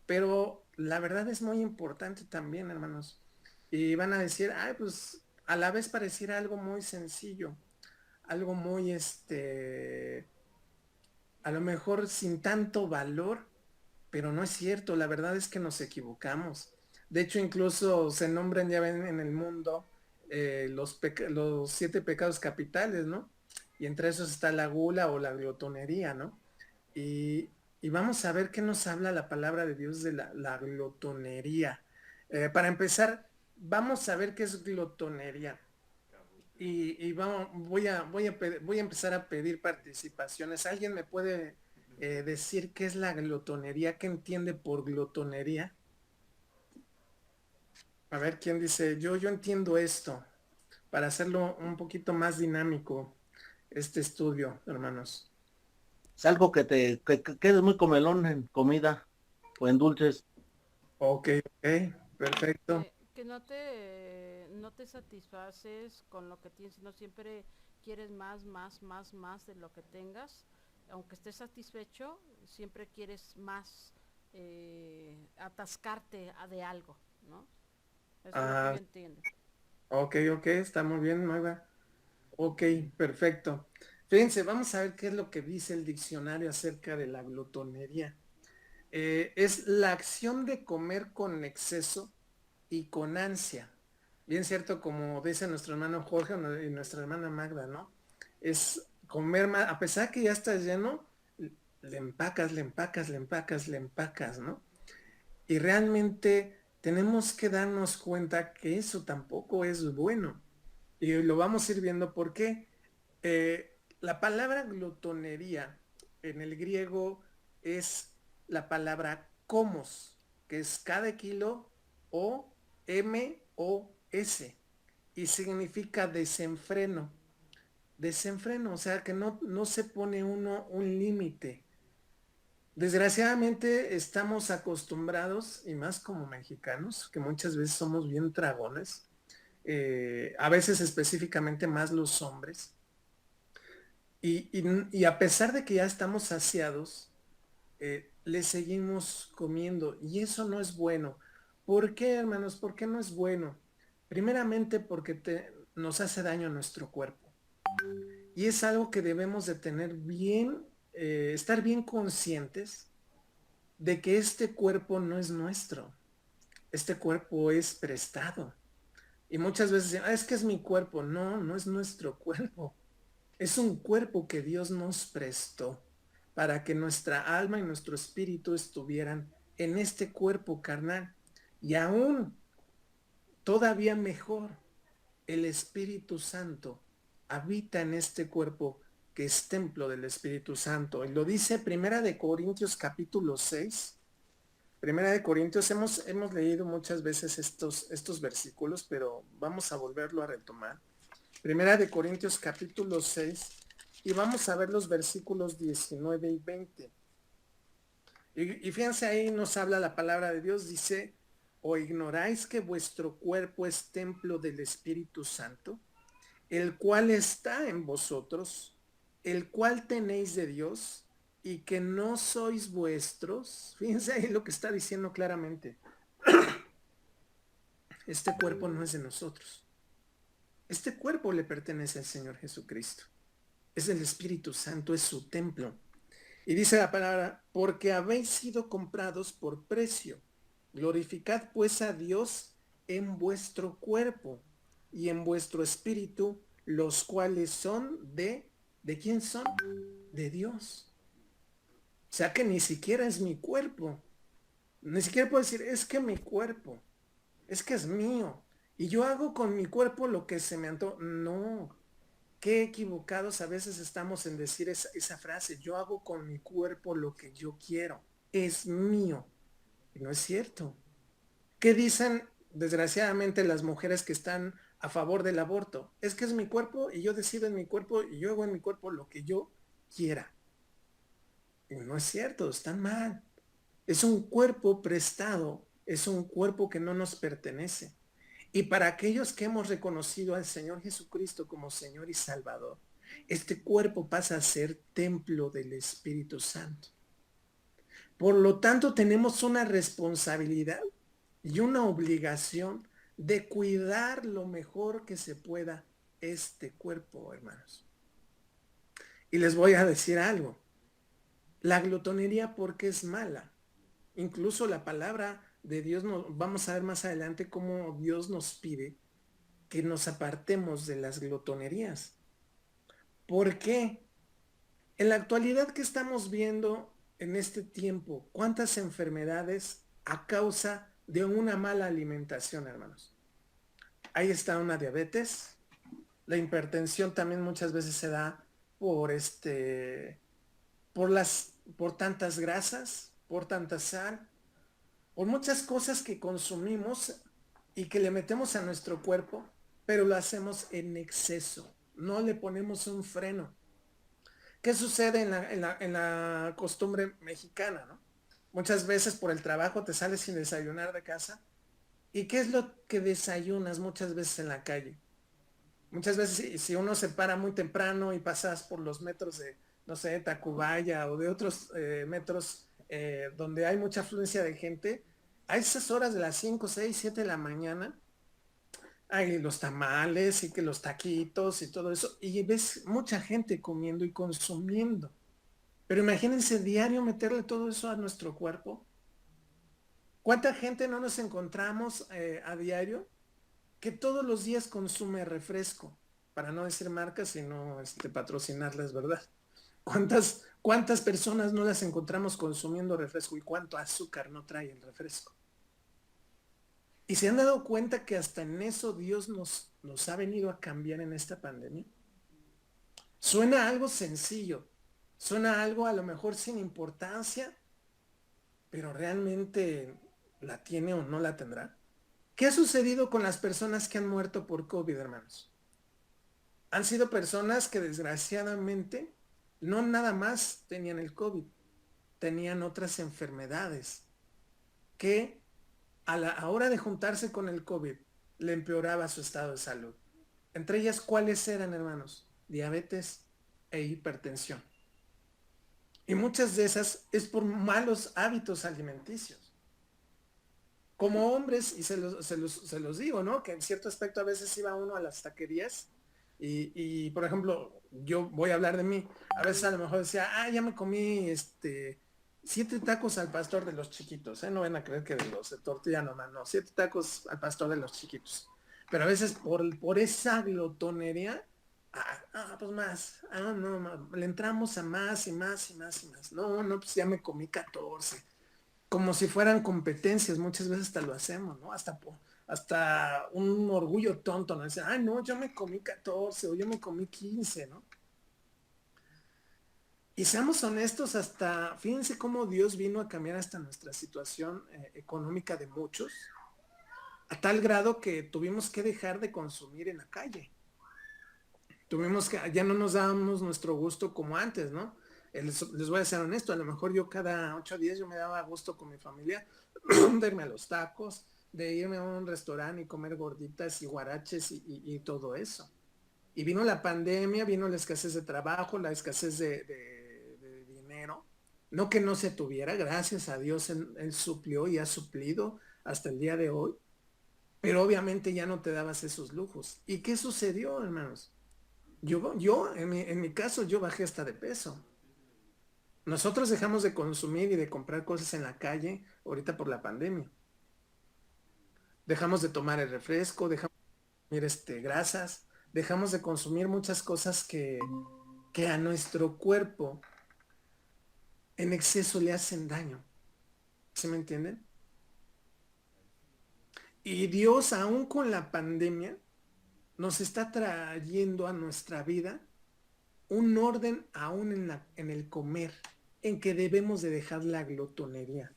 pero la verdad es muy importante también, hermanos. Y van a decir, ay, pues a la vez pareciera algo muy sencillo, algo muy, a lo mejor sin tanto valor, pero no es cierto, la verdad es que nos equivocamos. De hecho, incluso se nombran, ya ven, en el mundo los 7 pecados capitales, ¿no? Y entre esos está la gula o la glotonería, ¿no? Y vamos a ver qué nos habla la palabra de Dios de la glotonería. Para empezar, vamos a ver qué es glotonería. Y vamos, voy a empezar a pedir participaciones. ¿Alguien me puede decir qué es la glotonería? ¿Qué entiende por glotonería? A ver, ¿quién dice? Yo entiendo esto, para hacerlo un poquito más dinámico, este estudio, hermanos. Es algo que eres muy comelón en comida o en dulces. Ok, ok, perfecto. Que no te satisfaces con lo que tienes, sino siempre quieres más, más, más, más de lo que tengas. Aunque estés satisfecho, siempre quieres más, atascarte de algo, ¿no? Eso es lo que yo Ah, entiendo. ok, ok, está muy bien, Nueva. Ok, perfecto. Fíjense, vamos a ver qué es lo que dice el diccionario acerca de la glotonería. Es la acción de comer con exceso y con ansia. Bien cierto, como dice nuestro hermano Jorge y nuestra hermana Magda, ¿no? Es comer más, a pesar que ya estás lleno, le empacas, le empacas, le empacas, le empacas, ¿no? Y realmente tenemos que darnos cuenta que eso tampoco es bueno. Y lo vamos a ir viendo por qué. La palabra glotonería en el griego es la palabra comos, que es cada kilo o M-O-S, y significa desenfreno. Desenfreno, o sea que no se pone uno un límite. Desgraciadamente estamos acostumbrados, y más como mexicanos, que muchas veces somos bien dragones, a veces específicamente más los hombres, y a pesar de que ya estamos saciados, le seguimos comiendo y eso no es bueno. ¿Por qué, hermanos? ¿Por qué no es bueno? Primeramente porque nos hace daño a nuestro cuerpo y es algo que debemos de tener bien, estar bien conscientes de que este cuerpo no es nuestro, este cuerpo es prestado. Y muchas veces dicen, ah, es que es mi cuerpo. No, no es nuestro cuerpo. Es un cuerpo que Dios nos prestó para que nuestra alma y nuestro espíritu estuvieran en este cuerpo carnal. Y aún, todavía mejor, el Espíritu Santo habita en este cuerpo que es templo del Espíritu Santo. Y lo dice Primera de Corintios capítulo 6. Primera de Corintios, hemos leído muchas veces estos versículos, pero vamos a volverlo a retomar. Primera de Corintios capítulo 6 y vamos a ver los versículos 19 y 20. Y fíjense, ahí nos habla la palabra de Dios, dice, ¿o ignoráis que vuestro cuerpo es templo del Espíritu Santo, el cual está en vosotros, el cual tenéis de Dios y que no sois vuestros? Fíjense ahí lo que está diciendo claramente. Este cuerpo no es de nosotros. Este cuerpo le pertenece al Señor Jesucristo. Es el Espíritu Santo, es su templo. Y dice la palabra, porque habéis sido comprados por precio. Glorificad pues a Dios en vuestro cuerpo y en vuestro espíritu, los cuales son ¿de quién son? De Dios. O sea que ni siquiera es mi cuerpo. Ni siquiera puedo decir, es que mi cuerpo, es que es mío. Y yo hago con mi cuerpo lo que se me antoja. No, qué equivocados a veces estamos en decir esa frase, yo hago con mi cuerpo lo que yo quiero, es mío. Y no es cierto. ¿Qué dicen desgraciadamente las mujeres que están a favor del aborto? Es que es mi cuerpo y yo decido en mi cuerpo y yo hago en mi cuerpo lo que yo quiera. Y no es cierto, están mal. Es un cuerpo prestado, es un cuerpo que no nos pertenece. Y para aquellos que hemos reconocido al Señor Jesucristo como Señor y Salvador, este cuerpo pasa a ser templo del Espíritu Santo. Por lo tanto, tenemos una responsabilidad y una obligación de cuidar lo mejor que se pueda este cuerpo, hermanos. Y les voy a decir algo. La glotonería, porque es mala. Incluso la palabra de Dios, vamos a ver más adelante cómo Dios nos pide que nos apartemos de las glotonerías. ¿Por qué? En la actualidad que estamos viendo en este tiempo, ¿cuántas enfermedades a causa de una mala alimentación, hermanos? Ahí está una diabetes, la hipertensión también muchas veces se da por por tantas grasas, por tanta sal, por muchas cosas que consumimos y que le metemos a nuestro cuerpo, pero lo hacemos en exceso, no le ponemos un freno. ¿Qué sucede en la costumbre mexicana, no? Muchas veces por el trabajo te sales sin desayunar de casa. ¿Y qué es lo que desayunas muchas veces en la calle? Muchas veces si uno se para muy temprano y pasas por los metros de, no sé, Tacubaya o de otros metros donde hay mucha afluencia de gente, a esas horas de las 5, 6, 7 de la mañana, hay los tamales y que los taquitos y todo eso, y ves mucha gente comiendo y consumiendo. Pero imagínense diario meterle todo eso a nuestro cuerpo. ¿Cuánta gente no nos encontramos a diario que todos los días consume refresco? Para no decir marcas, sino patrocinarles, ¿verdad? ¿Cuántas personas no las encontramos consumiendo refresco y cuánto azúcar no trae el refresco? ¿Y se han dado cuenta que hasta en eso Dios nos ha venido a cambiar en esta pandemia? Suena algo sencillo, suena algo a lo mejor sin importancia, pero realmente la tiene o no la tendrá. ¿Qué ha sucedido con las personas que han muerto por COVID, hermanos? Han sido personas que desgraciadamente no nada más tenían el COVID, tenían otras enfermedades que a la hora de juntarse con el COVID le empeoraba su estado de salud. Entre ellas, ¿cuáles eran, hermanos? Diabetes e hipertensión. Y muchas de esas es por malos hábitos alimenticios. Como hombres, y se los digo, ¿no? Que en cierto aspecto a veces iba uno a las taquerías por ejemplo, yo voy a hablar de mí. A veces a lo mejor decía, ya me comí 7 tacos al pastor de los chiquitos, ¿eh? No van a creer que de los de tortilla nomás, no, 7 tacos al pastor de los chiquitos. Pero a veces por esa glotonería, pues más, no, le entramos a más y más y más y más. No, pues ya me comí 14 como si fueran competencias, muchas veces hasta lo hacemos, ¿no? Hasta un orgullo tonto, ¿no? Dice, no, yo me comí 14 o yo me comí 15, ¿no? Y seamos honestos, fíjense cómo Dios vino a cambiar hasta nuestra situación económica de muchos, a tal grado que tuvimos que dejar de consumir en la calle. Ya no nos dábamos nuestro gusto como antes, ¿no? Les voy a ser honesto, a lo mejor yo cada 8 días yo me daba gusto con mi familia de irme a los tacos, de irme a un restaurante y comer gorditas y guaraches y todo eso. Y vino la pandemia, vino la escasez de trabajo, la escasez de dinero. No que no se tuviera, gracias a Dios él suplió y ha suplido hasta el día de hoy. Pero obviamente ya no te dabas esos lujos. ¿Y qué sucedió, hermanos? Yo en mi caso, yo bajé hasta de peso. Nosotros dejamos de consumir y de comprar cosas en la calle ahorita por la pandemia. Dejamos de tomar el refresco, dejamos de consumir grasas, dejamos de consumir muchas cosas que a nuestro cuerpo en exceso le hacen daño. ¿Sí me entienden? Y Dios, aún con la pandemia, nos está trayendo a nuestra vida un orden aún en el comer, en que debemos de dejar la glotonería.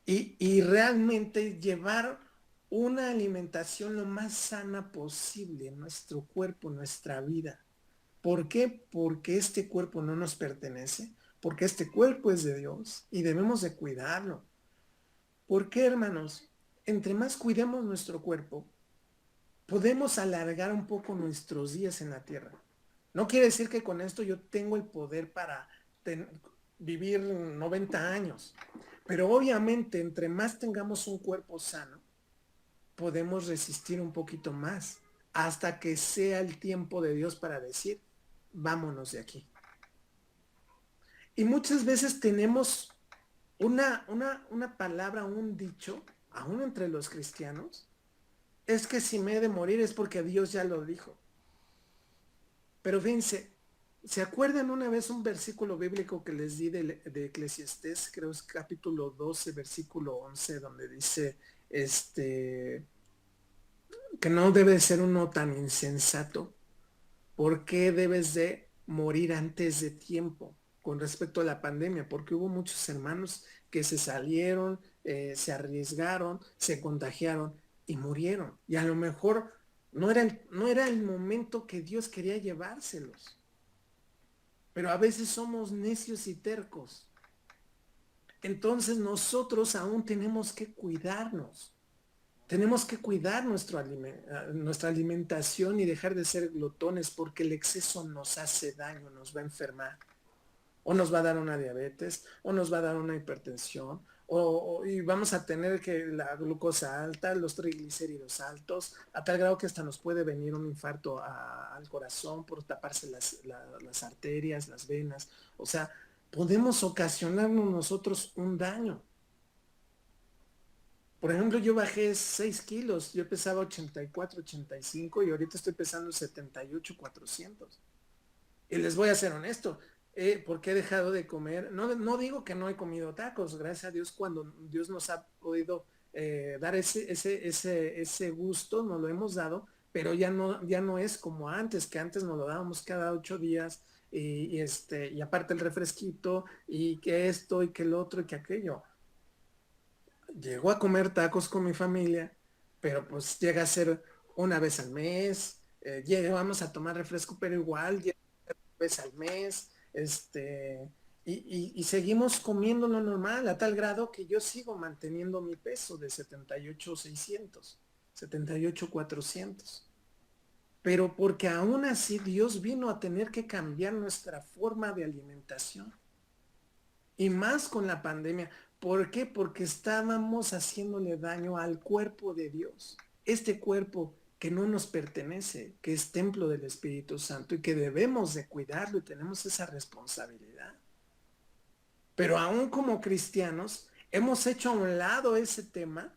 Y realmente llevar una alimentación lo más sana posible en nuestro cuerpo, en nuestra vida. ¿Por qué? Porque este cuerpo no nos pertenece, porque este cuerpo es de Dios y debemos de cuidarlo. ¿Por qué, hermanos? Entre más cuidemos nuestro cuerpo, podemos alargar un poco nuestros días en la tierra. No quiere decir que con esto yo tengo el poder para vivir 90 años. Pero obviamente, entre más tengamos un cuerpo sano, podemos resistir un poquito más hasta que sea el tiempo de Dios para decir, vámonos de aquí. Y muchas veces tenemos una palabra, un dicho, aún entre los cristianos, es que si me he de morir es porque Dios ya lo dijo. Pero fíjense, ¿se acuerdan una vez un versículo bíblico que les di de Eclesiastés? Creo es capítulo 12, versículo 11, donde dice, que no debe ser uno tan insensato. ¿Por qué debes de morir antes de tiempo con respecto a la pandemia? Porque hubo muchos hermanos que se salieron, se arriesgaron, se contagiaron y murieron. Y a lo mejor no era el momento que Dios quería llevárselos. Pero a veces somos necios y tercos. Entonces nosotros aún tenemos que cuidarnos. Tenemos que cuidar nuestra alimentación y dejar de ser glotones, porque el exceso nos hace daño, nos va a enfermar. O nos va a dar una diabetes, o nos va a dar una hipertensión, y vamos a tener que la glucosa alta, los triglicéridos altos, a tal grado que hasta nos puede venir un infarto al corazón por taparse las arterias, las venas. O sea, podemos ocasionarnos nosotros un daño. Por ejemplo, yo bajé 6 kilos, yo pesaba 84, 85 y ahorita estoy pesando 78, 400. Y les voy a ser honesto, porque he dejado de comer, no digo que no he comido tacos, gracias a Dios cuando Dios nos ha podido dar ese gusto, nos lo hemos dado, pero ya no es como antes, que antes nos lo dábamos cada 8 días y aparte el refresquito y que esto y que el otro y que aquello. Llego a comer tacos con mi familia, pero pues llega a ser una vez al mes, vamos a tomar refresco, pero igual, llega una vez al mes, y seguimos comiendo lo normal, a tal grado que yo sigo manteniendo mi peso de 78,600, 78,400. Pero porque aún así Dios vino a tener que cambiar nuestra forma de alimentación. Y más con la pandemia. ¿Por qué? Porque estábamos haciéndole daño al cuerpo de Dios. Este cuerpo que no nos pertenece, que es templo del Espíritu Santo y que debemos de cuidarlo y tenemos esa responsabilidad. Pero aún como cristianos hemos hecho a un lado ese tema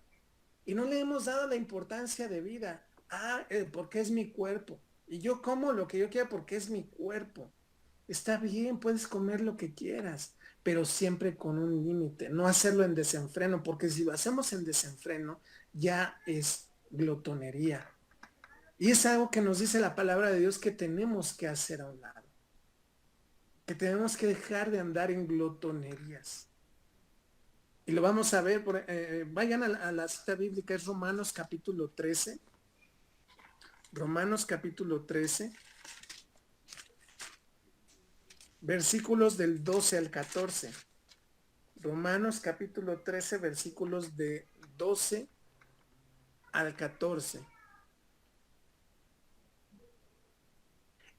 y no le hemos dado la importancia de vida. Porque es mi cuerpo. Y yo como lo que yo quiera porque es mi cuerpo. Está bien, puedes comer lo que quieras, pero siempre con un límite, no hacerlo en desenfreno, porque si lo hacemos en desenfreno, ya es glotonería. Y es algo que nos dice la palabra de Dios que tenemos que hacer a un lado, que tenemos que dejar de andar en glotonerías. Y lo vamos a ver, vayan a la cita bíblica, es Romanos capítulo 13. Romanos capítulo 13. Versículos del 12 al 14. Romanos capítulo 13, versículos de 12 al 14.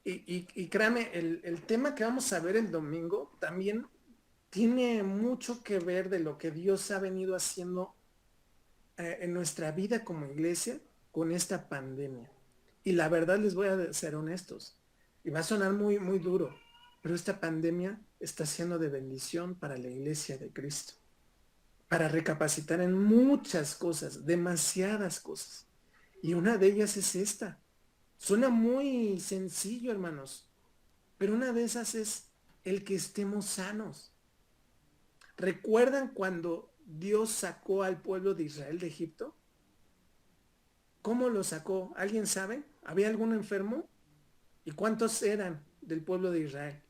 Y créame, el tema que vamos a ver el domingo también tiene mucho que ver de lo que Dios ha venido haciendo en nuestra vida como iglesia con esta pandemia. Y la verdad les voy a ser honestos, y va a sonar muy, muy duro, pero esta pandemia está siendo de bendición para la iglesia de Cristo, para recapacitar en muchas cosas, demasiadas cosas. Y una de ellas es esta. Suena muy sencillo, hermanos, pero una de esas es el que estemos sanos. ¿Recuerdan cuando Dios sacó al pueblo de Israel de Egipto? ¿Cómo lo sacó? ¿Alguien sabe? ¿Había algún enfermo? ¿Y cuántos eran del pueblo de Israel?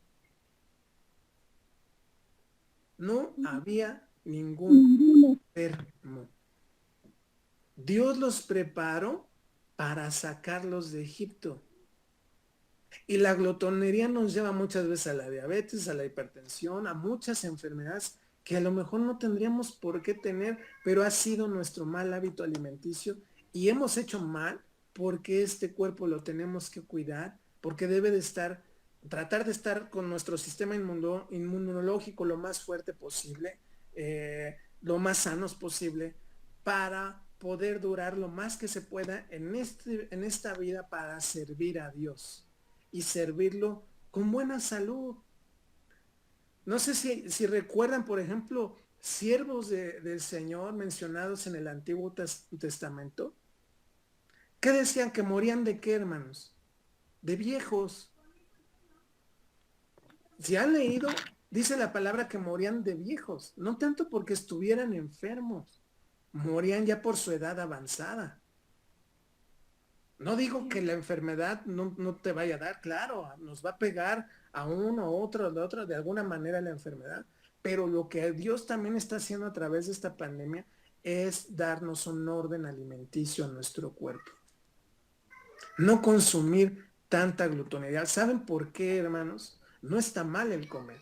No había ningún enfermo. Dios los preparó para sacarlos de Egipto. Y la glotonería nos lleva muchas veces a la diabetes, a la hipertensión, a muchas enfermedades que a lo mejor no tendríamos por qué tener, pero ha sido nuestro mal hábito alimenticio y hemos hecho mal porque este cuerpo lo tenemos que cuidar, porque debe de estar tratar de estar con nuestro sistema inmunológico lo más fuerte posible, lo más sanos posible, para poder durar lo más que se pueda en esta vida para servir a Dios y servirlo con buena salud. No sé si recuerdan, por ejemplo, siervos del Señor mencionados en el Antiguo Testamento. ¿Qué decían? Que morían de qué, hermanos? De viejos. Si han leído, dice la palabra que morían de viejos, no tanto porque estuvieran enfermos, morían ya por su edad avanzada. No digo que la enfermedad no te vaya a dar, claro, nos va a pegar a uno, a otro, de otra, de alguna manera la enfermedad, pero lo que Dios también está haciendo a través de esta pandemia es darnos un orden alimenticio a nuestro cuerpo. No consumir tanta glutonería. ¿Saben por qué, hermanos? No está mal el comer.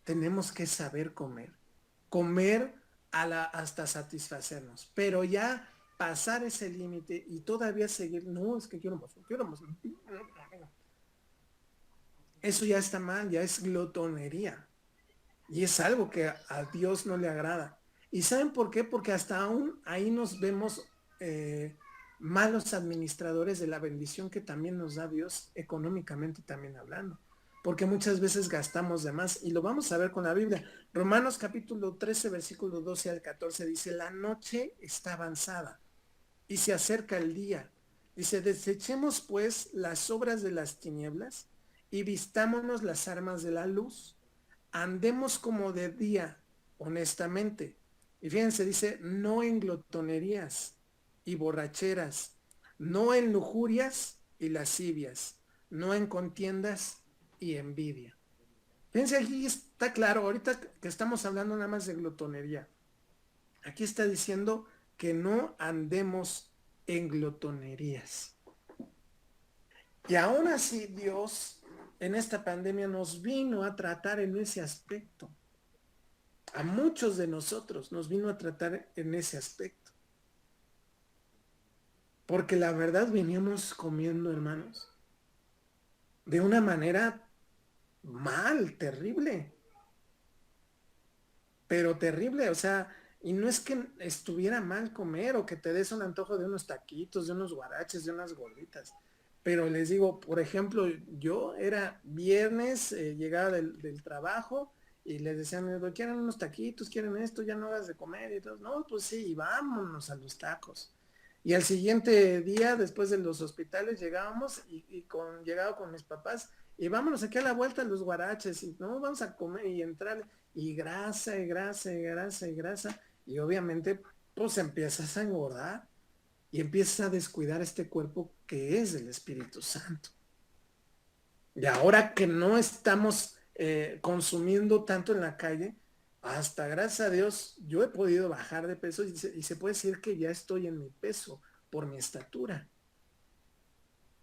Tenemos que saber comer. Comer hasta satisfacernos. Pero ya pasar ese límite y todavía seguir, no, es que quiero más, quiero más. Eso ya está mal, ya es glotonería. Y es algo que a Dios no le agrada. ¿Y saben por qué? Porque hasta aún ahí nos vemos malos administradores de la bendición que también nos da Dios económicamente también hablando. Porque muchas veces gastamos de más y lo vamos a ver con la Biblia. Romanos capítulo 13, versículo 12 al 14 dice, la noche está avanzada y se acerca el día. Dice, desechemos pues las obras de las tinieblas y vistámonos las armas de la luz. Andemos como de día, honestamente. Y fíjense, dice, no en glotonerías y borracheras, no en lujurias y lascivias, no en contiendas y envidia. Fíjense, aquí está claro, ahorita que estamos hablando nada más de glotonería. Aquí está diciendo que no andemos en glotonerías. Y aún así Dios en esta pandemia nos vino a tratar en ese aspecto. A muchos de nosotros nos vino a tratar en ese aspecto. Porque la verdad veníamos comiendo, hermanos, de una manera mal, terrible. Pero terrible, o sea, y no es que estuviera mal comer o que te des un antojo de unos taquitos, de unos guaraches, de unas gorditas. Pero les digo, por ejemplo, yo era viernes, llegaba del trabajo y les decían, ¿quieren unos taquitos? ¿Quieren esto? Ya no hagas de comer y todo. No, pues sí, vámonos a los tacos. Y al siguiente día, después de los hospitales, llegábamos llegaba con mis papás y vámonos aquí a la vuelta a los guaraches y no, vamos a comer y entrar y grasa y grasa y grasa y grasa y obviamente pues empiezas a engordar y empiezas a descuidar este cuerpo que es del Espíritu Santo. Y ahora que no estamos consumiendo tanto en la calle, hasta gracias a Dios yo he podido bajar de peso y se puede decir que ya estoy en mi peso por mi estatura.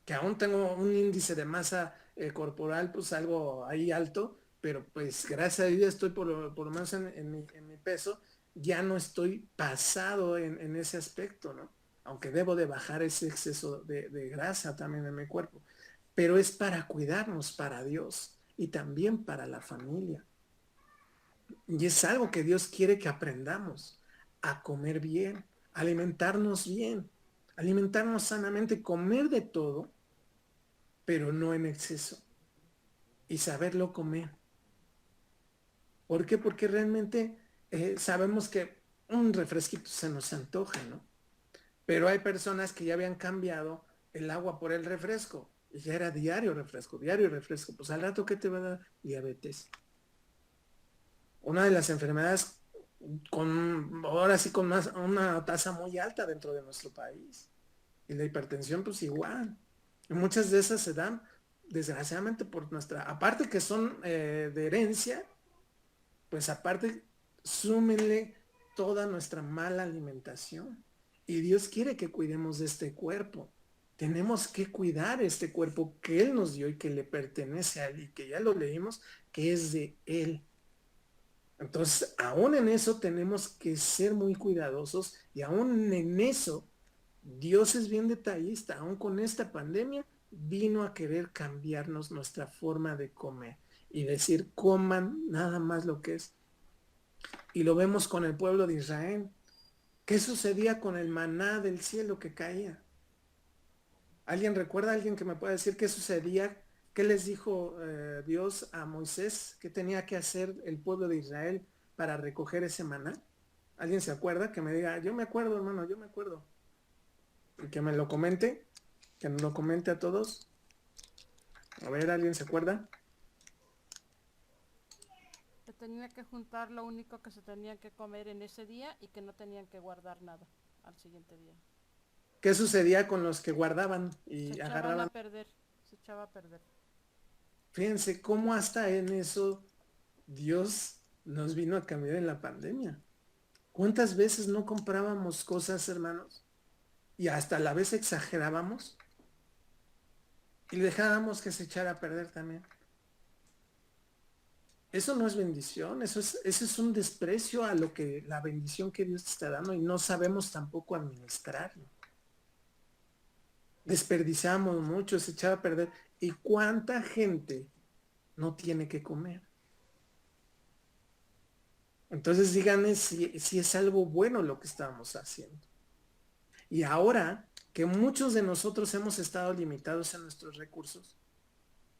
Que aún tengo un índice de masa corporal pues algo ahí alto, pero pues gracias a Dios estoy por lo menos en mi peso, ya no estoy pasado en ese aspecto, ¿no? Aunque debo de bajar ese exceso de grasa también en mi cuerpo, pero es para cuidarnos, para Dios y también para la familia. Y es algo que Dios quiere que aprendamos, a comer bien, alimentarnos sanamente, comer de todo, pero no en exceso. Y saberlo comer. ¿Por qué? Porque realmente sabemos que un refresquito se nos antoja, ¿no? Pero hay personas que ya habían cambiado el agua por el refresco. Y ya era diario refresco. Pues al rato, ¿qué te va a dar? Diabetes. Una de las enfermedades ahora sí con una tasa muy alta dentro de nuestro país. Y la hipertensión, pues igual. Y muchas de esas se dan, desgraciadamente, por aparte que son de herencia, pues aparte, súmenle toda nuestra mala alimentación. Y Dios quiere que cuidemos de este cuerpo. Tenemos que cuidar este cuerpo que Él nos dio y que le pertenece a Él y que ya lo leímos, que es de Él. Entonces, aún en eso tenemos que ser muy cuidadosos y aún en eso, Dios es bien detallista, aún con esta pandemia, vino a querer cambiarnos nuestra forma de comer y decir, coman nada más lo que es. Y lo vemos con el pueblo de Israel. ¿Qué sucedía con el maná del cielo que caía? ¿Alguien recuerda? ¿Alguien que me pueda decir qué sucedía? ¿Qué les dijo Dios a Moisés? ¿Qué tenía que hacer el pueblo de Israel para recoger ese maná? ¿Alguien se acuerda? Que me diga, yo me acuerdo, hermano, yo me acuerdo. Y que me lo comente, que nos lo comente a todos. A ver, ¿alguien se acuerda? Que tenía que juntar lo único que se tenían que comer en ese día y que no tenían que guardar nada al siguiente día. ¿Qué sucedía con los que guardaban Se y echaban a agarraban? perder, se echaba a perder. Fíjense cómo hasta en eso Dios nos vino a cambiar en la pandemia. ¿Cuántas veces no comprábamos cosas, hermanos? Y hasta a la vez exagerábamos y dejábamos que se echara a perder también. Eso no es bendición, eso es un desprecio a lo que la bendición que Dios te está dando y no sabemos tampoco administrarlo. Desperdiciamos mucho, se echaba a perder. ¿Y cuánta gente no tiene que comer? Entonces díganme si es algo bueno lo que estamos haciendo. Y ahora que muchos de nosotros hemos estado limitados en nuestros recursos,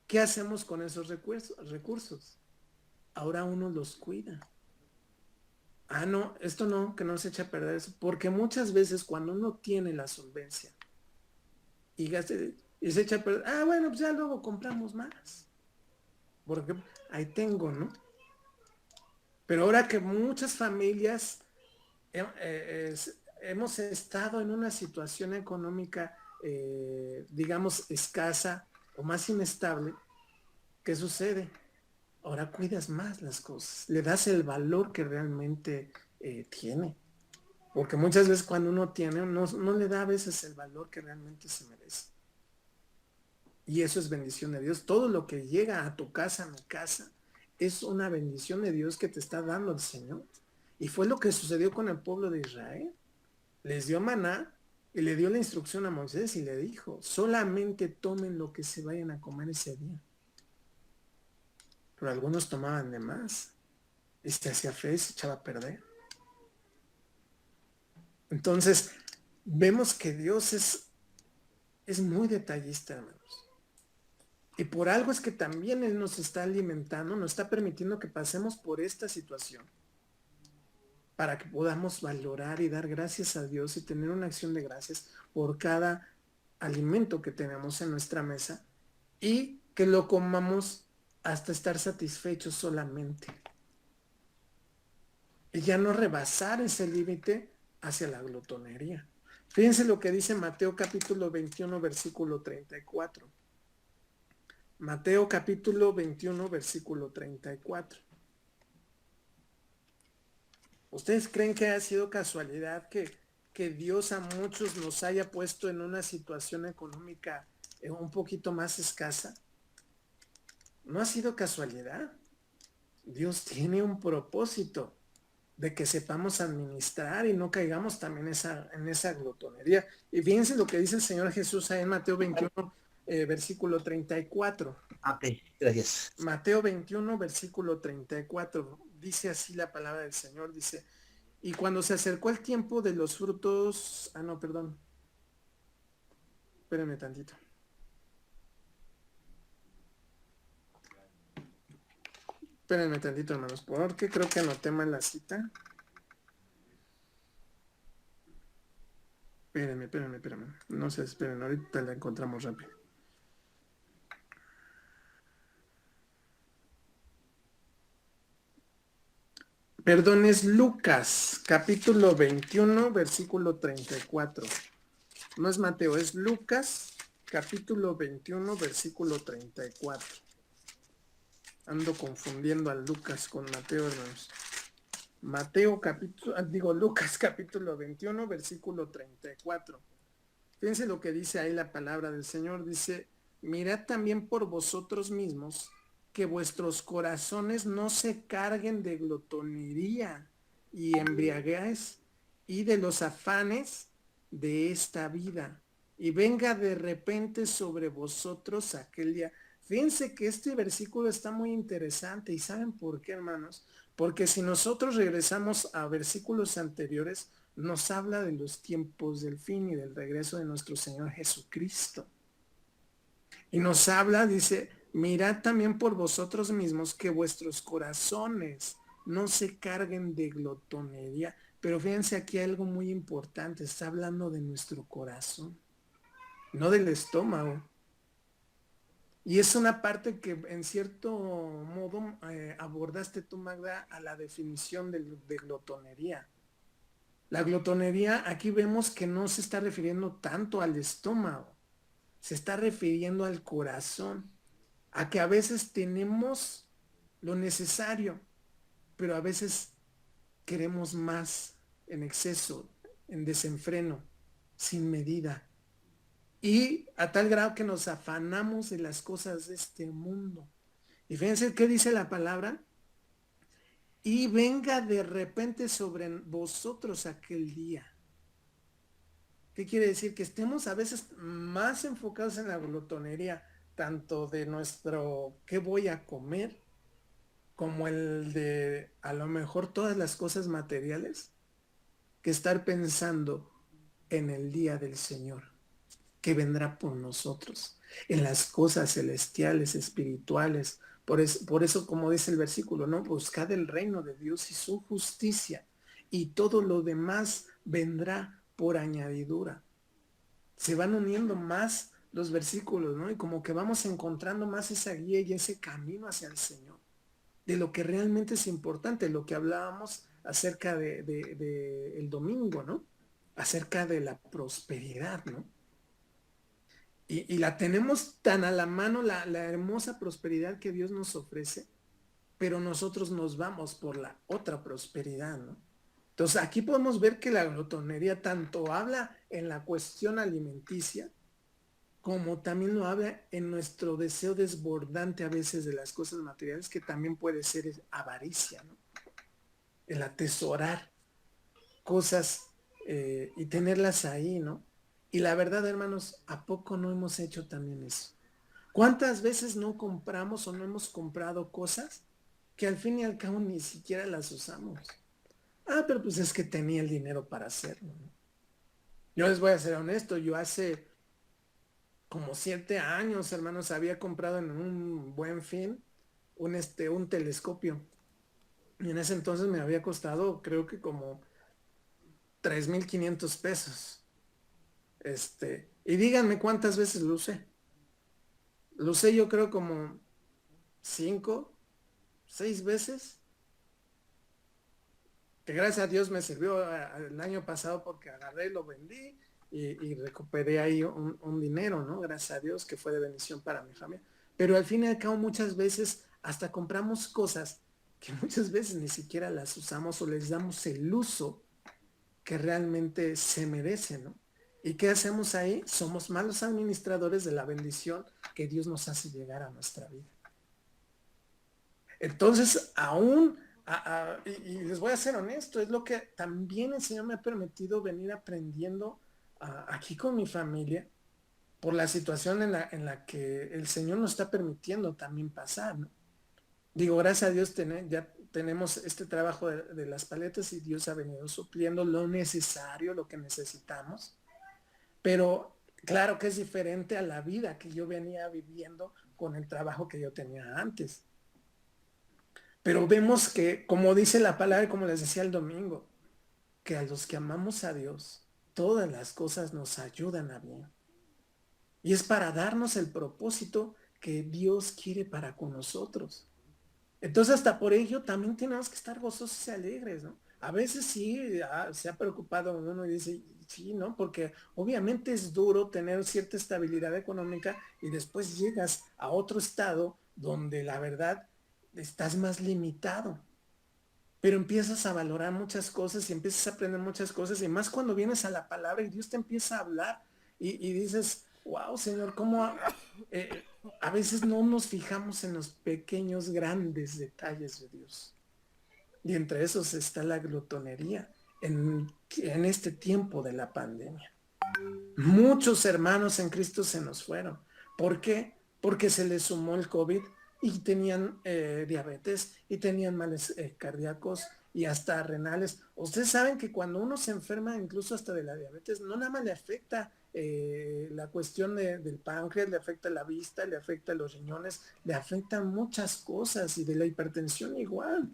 ¿qué hacemos con esos recursos? Ahora uno los cuida. Ah, no, esto no, que no se eche a perder eso. Porque muchas veces cuando uno tiene la solvencia y gaste y se echa a perder, ah, bueno, pues ya luego compramos más. Porque ahí tengo, ¿no? Pero ahora que muchas familias hemos estado en una situación económica, digamos, escasa o más inestable, ¿qué sucede? Ahora cuidas más las cosas, le das el valor que realmente tiene. Porque muchas veces cuando uno tiene, no le da a veces el valor que realmente se merece. Y eso es bendición de Dios. Todo lo que llega a tu casa, a mi casa, es una bendición de Dios que te está dando el Señor. Y fue lo que sucedió con el pueblo de Israel. Les dio maná y le dio la instrucción a Moisés y le dijo, solamente tomen lo que se vayan a comer ese día. Pero algunos tomaban de más. Y se hacía feo y se echaba a perder. Entonces, vemos que Dios es muy detallista, hermanos. Y por algo es que también Él nos está alimentando, nos está permitiendo que pasemos por esta situación para que podamos valorar y dar gracias a Dios y tener una acción de gracias por cada alimento que tenemos en nuestra mesa y que lo comamos hasta estar satisfechos solamente. Y ya no rebasar ese límite hacia la glotonería. Fíjense lo que dice Mateo capítulo 21, versículo 34. Mateo capítulo 21, versículo 34. ¿Ustedes creen que ha sido casualidad que Dios a muchos nos haya puesto en una situación económica un poquito más escasa? No ha sido casualidad. Dios tiene un propósito de que sepamos administrar y no caigamos también en esa glotonería. Y fíjense lo que dice el Señor Jesús ahí en Mateo 21, versículo 34. Ok, gracias. Mateo 21, versículo 34. Dice así la palabra del Señor, dice, y cuando se acercó el tiempo de los frutos, no, perdón, espérenme tantito. Espérenme tantito, hermanos, porque creo que anoté mal la cita. Espérenme. No se esperen, ahorita la encontramos rápido. Perdón, es Lucas, capítulo 21, versículo 34. No es Mateo, es Lucas, capítulo 21, versículo 34. Ando confundiendo a Lucas con Mateo, hermanos. Lucas, capítulo 21, versículo 34. Fíjense lo que dice ahí la palabra del Señor. Dice, mirad también por vosotros mismos que vuestros corazones no se carguen de glotonería y embriaguez y de los afanes de esta vida y venga de repente sobre vosotros aquel día. Fíjense que este versículo está muy interesante y ¿saben por qué, hermanos? Porque si nosotros regresamos a versículos anteriores, nos habla de los tiempos del fin y del regreso de nuestro Señor Jesucristo. Y nos habla, dice, mirad también por vosotros mismos que vuestros corazones no se carguen de glotonería. Pero fíjense aquí algo muy importante, está hablando de nuestro corazón, no del estómago. Y es una parte que en cierto modo abordaste tú, Magda, a la definición de glotonería. La glotonería aquí vemos que no se está refiriendo tanto al estómago, se está refiriendo al corazón, a que a veces tenemos lo necesario, pero a veces queremos más en exceso, en desenfreno, sin medida. Y a tal grado que nos afanamos de las cosas de este mundo. Y fíjense qué dice la palabra. Y venga de repente sobre vosotros aquel día. ¿Qué quiere decir? Que estemos a veces más enfocados en la glotonería, tanto de nuestro qué voy a comer, como el de a lo mejor todas las cosas materiales, que estar pensando en el día del Señor, que vendrá por nosotros, en las cosas celestiales, espirituales. Por eso, como dice el versículo, ¿no? Buscad el reino de Dios y su justicia, y todo lo demás vendrá por añadidura. Se van uniendo más los versículos, ¿no? Y como que vamos encontrando más esa guía y ese camino hacia el Señor, de lo que realmente es importante, lo que hablábamos acerca de el domingo, ¿no? Acerca de la prosperidad, ¿no? Y la tenemos tan a la mano, la hermosa prosperidad que Dios nos ofrece, pero nosotros nos vamos por la otra prosperidad, ¿no? Entonces aquí podemos ver que la glotonería tanto habla en la cuestión alimenticia, como también lo habla en nuestro deseo desbordante a veces de las cosas materiales, que también puede ser avaricia, ¿no? El atesorar cosas y tenerlas ahí, ¿no? Y la verdad, hermanos, ¿a poco no hemos hecho también eso? ¿Cuántas veces no compramos o no hemos comprado cosas que al fin y al cabo ni siquiera las usamos? Ah, pero pues es que tenía el dinero para hacerlo, ¿no? Yo les voy a ser honesto, yo hace como 7 años, hermanos, había comprado en un Buen Fin un telescopio. Y en ese entonces me había costado, creo que como 3,500 pesos. Y díganme cuántas veces lo usé. Lo usé yo creo como 5, 6 veces. Que gracias a Dios me sirvió el año pasado porque agarré, lo vendí y recuperé ahí un dinero, ¿no? Gracias a Dios, que fue de bendición para mi familia. Pero al fin y al cabo muchas veces hasta compramos cosas que muchas veces ni siquiera las usamos o les damos el uso que realmente se merece, ¿no? ¿Y qué hacemos ahí? Somos malos administradores de la bendición que Dios nos hace llegar a nuestra vida. Entonces, aún, y les voy a ser honesto, es lo que también el Señor me ha permitido venir aprendiendo aquí con mi familia, por la situación en la que el Señor nos está permitiendo también pasar, ¿no? Digo, gracias a Dios ya tenemos este trabajo de las paletas y Dios ha venido supliendo lo necesario, lo que necesitamos. Pero claro que es diferente a la vida que yo venía viviendo con el trabajo que yo tenía antes. Pero vemos que, como dice la palabra, como les decía el domingo, que a los que amamos a Dios, todas las cosas nos ayudan a bien. Y es para darnos el propósito que Dios quiere para con nosotros. Entonces, hasta por ello también tenemos que estar gozosos y alegres, ¿no? A veces sí se ha preocupado uno y dice, sí, ¿no? Porque obviamente es duro tener cierta estabilidad económica y después llegas a otro estado donde la verdad estás más limitado. Pero empiezas a valorar muchas cosas y empiezas a aprender muchas cosas y más cuando vienes a la palabra y Dios te empieza a hablar y dices, wow, Señor, cómo a veces no nos fijamos en los pequeños, grandes detalles de Dios. Y entre esos está la glotonería en este tiempo de la pandemia. Muchos hermanos en Cristo se nos fueron. ¿Por qué? Porque se les sumó el COVID y tenían diabetes y tenían males cardíacos y hasta renales. Ustedes saben que cuando uno se enferma, incluso hasta de la diabetes, no nada más le afecta la cuestión del páncreas, le afecta la vista, le afecta los riñones, le afectan muchas cosas, y de la hipertensión igual.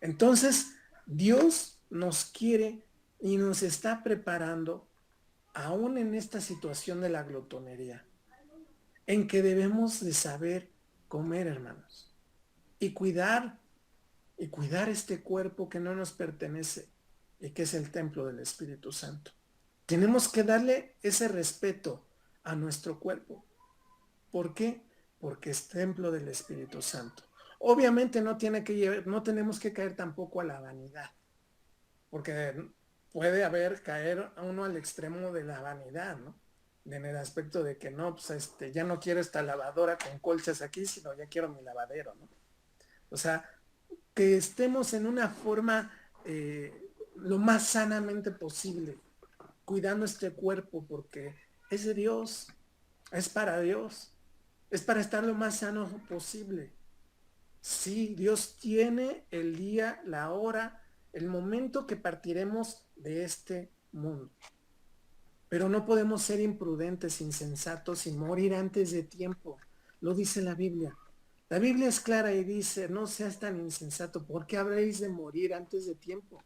Entonces, Dios nos quiere y nos está preparando aún en esta situación de la glotonería, en que debemos de saber comer, hermanos, y cuidar este cuerpo que no nos pertenece y que es el templo del Espíritu Santo. Tenemos que darle ese respeto a nuestro cuerpo. ¿Por qué? Porque es templo del Espíritu Santo. Obviamente no tenemos que caer tampoco a la vanidad, porque puede caer a uno al extremo de la vanidad, ¿no? En el aspecto de que no, pues ya no quiero esta lavadora con colchas aquí, sino ya quiero mi lavadero, ¿no? O sea, que estemos en una forma lo más sanamente posible, cuidando este cuerpo, porque es de Dios, es para Dios, es para estar lo más sano posible. Sí, Dios tiene el día, la hora, el momento que partiremos de este mundo. Pero no podemos ser imprudentes, insensatos y morir antes de tiempo. Lo dice la Biblia. La Biblia es clara y dice, no seas tan insensato, porque habréis de morir antes de tiempo.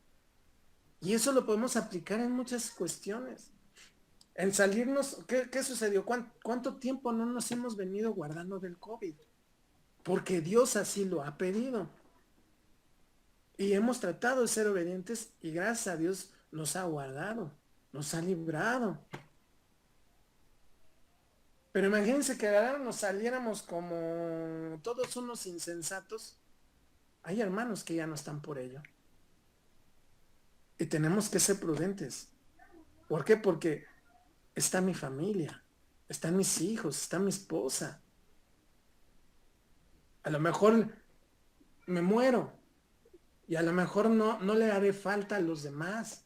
Y eso lo podemos aplicar en muchas cuestiones. En salirnos, ¿qué sucedió? ¿Cuánto tiempo no nos hemos venido guardando del COVID? Porque Dios así lo ha pedido. Y hemos tratado de ser obedientes y gracias a Dios nos ha guardado, nos ha librado. Pero imagínense que nos saliéramos como todos unos insensatos. Hay hermanos que ya no están por ello. Y tenemos que ser prudentes. ¿Por qué? Porque está mi familia, están mis hijos, está mi esposa. A lo mejor me muero y a lo mejor no le haré falta a los demás.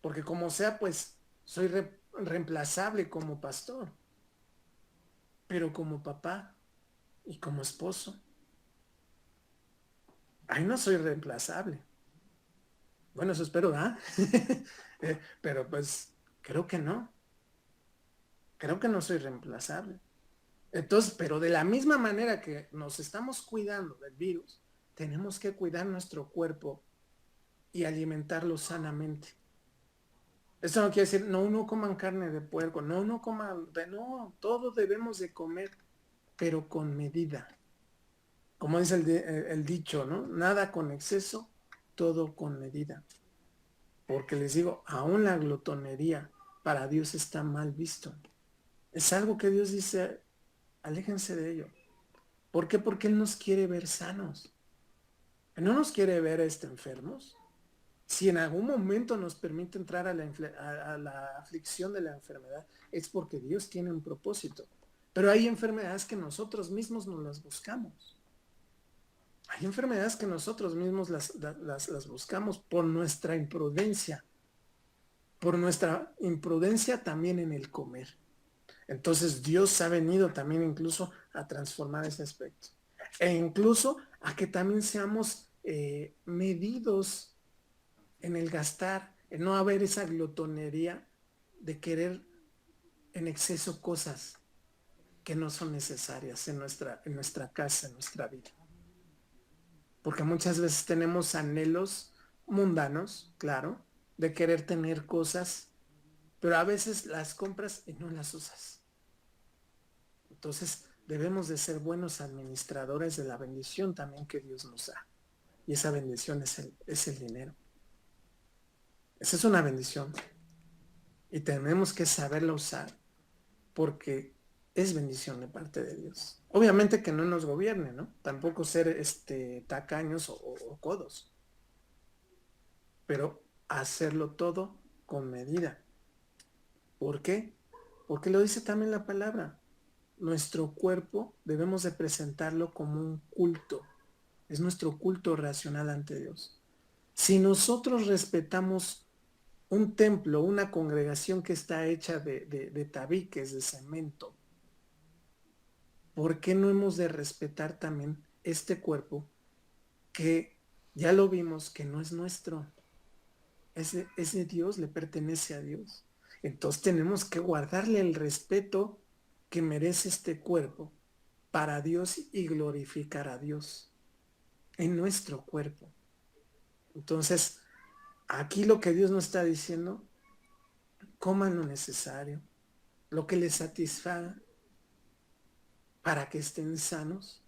Porque como sea, pues soy reemplazable como pastor. Pero como papá y como esposo, ahí no soy reemplazable. Bueno, eso espero, ¿ah? Pero pues creo que no. Creo que no soy reemplazable. Entonces, pero de la misma manera que nos estamos cuidando del virus, tenemos que cuidar nuestro cuerpo y alimentarlo sanamente. Esto no quiere decir, no coman carne de puerco, no coman, no, todo debemos de comer, pero con medida. Como dice el dicho, ¿no? Nada con exceso, todo con medida. Porque les digo, aún la glotonería para Dios está mal visto. Es algo que Dios dice, aléjense de ello. ¿Por qué? Porque Él nos quiere ver sanos. No nos quiere ver enfermos. Si en algún momento nos permite entrar a la aflicción de la enfermedad, es porque Dios tiene un propósito. Pero hay enfermedades que nosotros mismos nos las buscamos. Hay enfermedades que nosotros mismos las buscamos por nuestra imprudencia. Por nuestra imprudencia también en el comer. Entonces Dios ha venido también incluso a transformar ese aspecto. E incluso a que también seamos medidos en el gastar, en no haber esa glotonería de querer en exceso cosas que no son necesarias en nuestra casa, en nuestra vida. Porque muchas veces tenemos anhelos mundanos, claro, de querer tener cosas, pero a veces las compras y no las usas. Entonces debemos de ser buenos administradores de la bendición también que Dios nos da. Y esa bendición es el dinero. Esa es una bendición. Y tenemos que saberla usar porque es bendición de parte de Dios. Obviamente que no nos gobierne, ¿no? Tampoco ser tacaños o codos. Pero hacerlo todo con medida. ¿Por qué? Porque lo dice también la palabra. Nuestro cuerpo debemos de presentarlo como un culto. Es nuestro culto racional ante Dios. Si nosotros respetamos un templo, una congregación que está hecha de tabiques, de cemento, ¿por qué no hemos de respetar también este cuerpo que ya lo vimos que no es nuestro? Es de Dios, le pertenece a Dios. Entonces tenemos que guardarle el respeto que merece este cuerpo para Dios y glorificar a Dios en nuestro cuerpo. Entonces, aquí lo que Dios nos está diciendo, coman lo necesario, lo que les satisfaga para que estén sanos,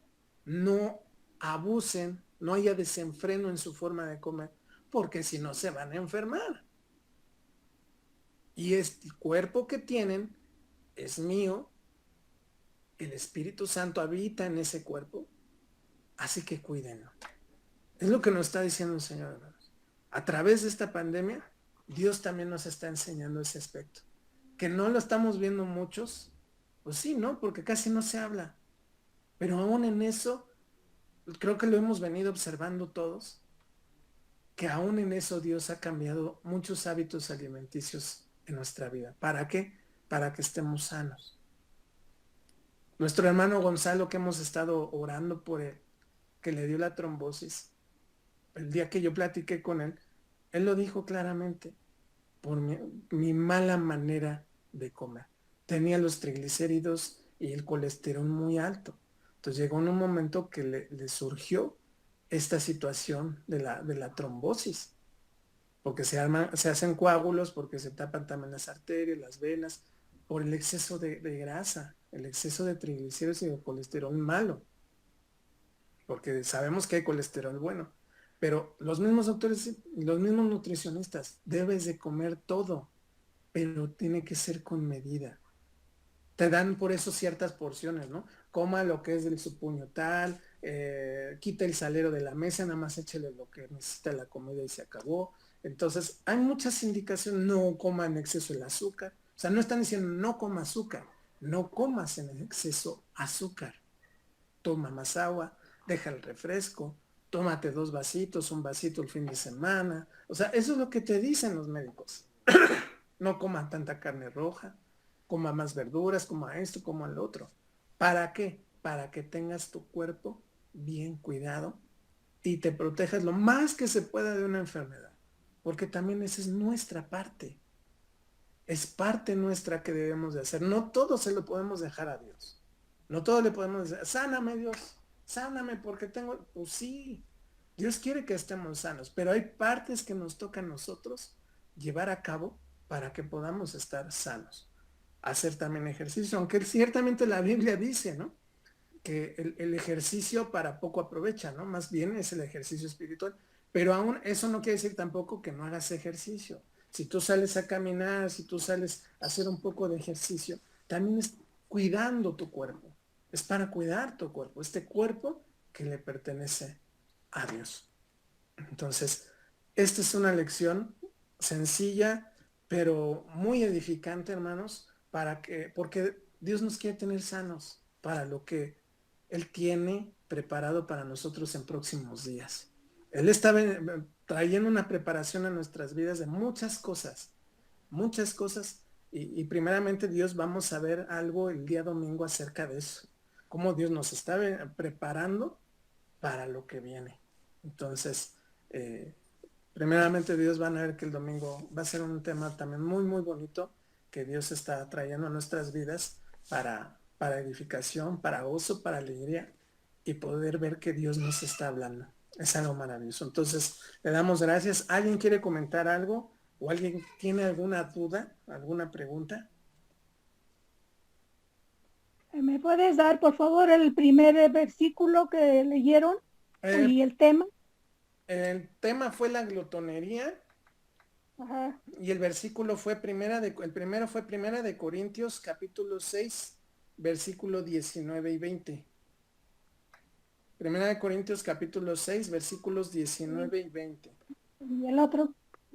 no abusen, no haya desenfreno en su forma de comer, porque si no se van a enfermar. Y este cuerpo que tienen es mío, el Espíritu Santo habita en ese cuerpo, así que cuídenlo. Es lo que nos está diciendo el Señor, hermanos. A través de esta pandemia, Dios también nos está enseñando ese aspecto. Que no lo estamos viendo muchos, pues sí, ¿no? Porque casi no se habla. Pero aún en eso, creo que lo hemos venido observando todos, que aún en eso Dios ha cambiado muchos hábitos alimenticios en nuestra vida. ¿Para qué? Para que estemos sanos. Nuestro hermano Gonzalo, que hemos estado orando por él, que le dio la trombosis, el día que yo platiqué con él lo dijo claramente, por mi mala manera de comer. Tenía los triglicéridos y el colesterol muy alto. Entonces llegó en un momento que le surgió esta situación de la trombosis, porque se hacen coágulos, porque se tapan también las arterias, las venas, por el exceso de grasa, el exceso de triglicéridos y de colesterol malo, porque sabemos que hay colesterol bueno. Pero los mismos doctores, los mismos nutricionistas, debes de comer todo, pero tiene que ser con medida. Te dan por eso ciertas porciones, ¿no? Coma lo que es del su puño tal, quita el salero de la mesa, nada más échele lo que necesita la comida y se acabó. Entonces, hay muchas indicaciones, no coma en exceso el azúcar. O sea, no están diciendo no coma azúcar, no comas en exceso azúcar. Toma más agua, deja el refresco, tómate 2 vasitos, un vasito el fin de semana. O sea, eso es lo que te dicen los médicos. No coma tanta carne roja, coma más verduras, coma esto, coma el otro. ¿Para qué? Para que tengas tu cuerpo bien cuidado y te protejas lo más que se pueda de una enfermedad. Porque también esa es nuestra parte. Es parte nuestra que debemos de hacer. No todo se lo podemos dejar a Dios. No todo le podemos decir, sáname Dios, sáname porque tengo, pues sí, Dios quiere que estemos sanos, pero hay partes que nos toca a nosotros llevar a cabo para que podamos estar sanos. Hacer también ejercicio, aunque ciertamente la Biblia dice, ¿no? Que el ejercicio para poco aprovecha, ¿no? Más bien es el ejercicio espiritual. Pero aún eso no quiere decir tampoco que no hagas ejercicio. Si tú sales a caminar, si tú sales a hacer un poco de ejercicio, también es cuidando tu cuerpo. Es para cuidar tu cuerpo, este cuerpo que le pertenece a Dios. Entonces, esta es una lección sencilla, pero muy edificante, hermanos, porque Dios nos quiere tener sanos para lo que Él tiene preparado para nosotros en próximos días. Él está trayendo una preparación a nuestras vidas de muchas cosas, y primeramente Dios vamos a ver algo el día domingo acerca de eso, cómo Dios nos está preparando para lo que viene. Entonces, eh, primeramente Dios van a ver que el domingo va a ser un tema también muy, muy bonito que Dios está trayendo a nuestras vidas para edificación, para gozo, para alegría y poder ver que Dios nos está hablando. Es algo maravilloso. Entonces, le damos gracias. ¿Alguien quiere comentar algo? ¿O alguien tiene alguna duda, alguna pregunta? ¿Me puedes dar, por favor, el primer versículo que leyeron y el tema? El tema fue la glotonería. Ajá. Y el versículo fue el primero fue primera de Corintios capítulo 6, versículo 19 y 20. Primera de Corintios capítulo 6, versículos 19 y 20. Y el otro.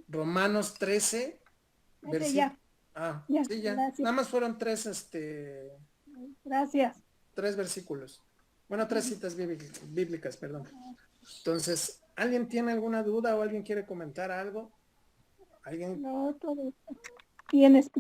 Romanos 13, Ya, ya, sí, ya. gracias. Nada más fueron Gracias. 3 versículos. Bueno, 3 citas bíblicas, perdón. Entonces, ¿alguien tiene alguna duda o alguien quiere comentar algo? ¿Alguien? No, todo bien explicado.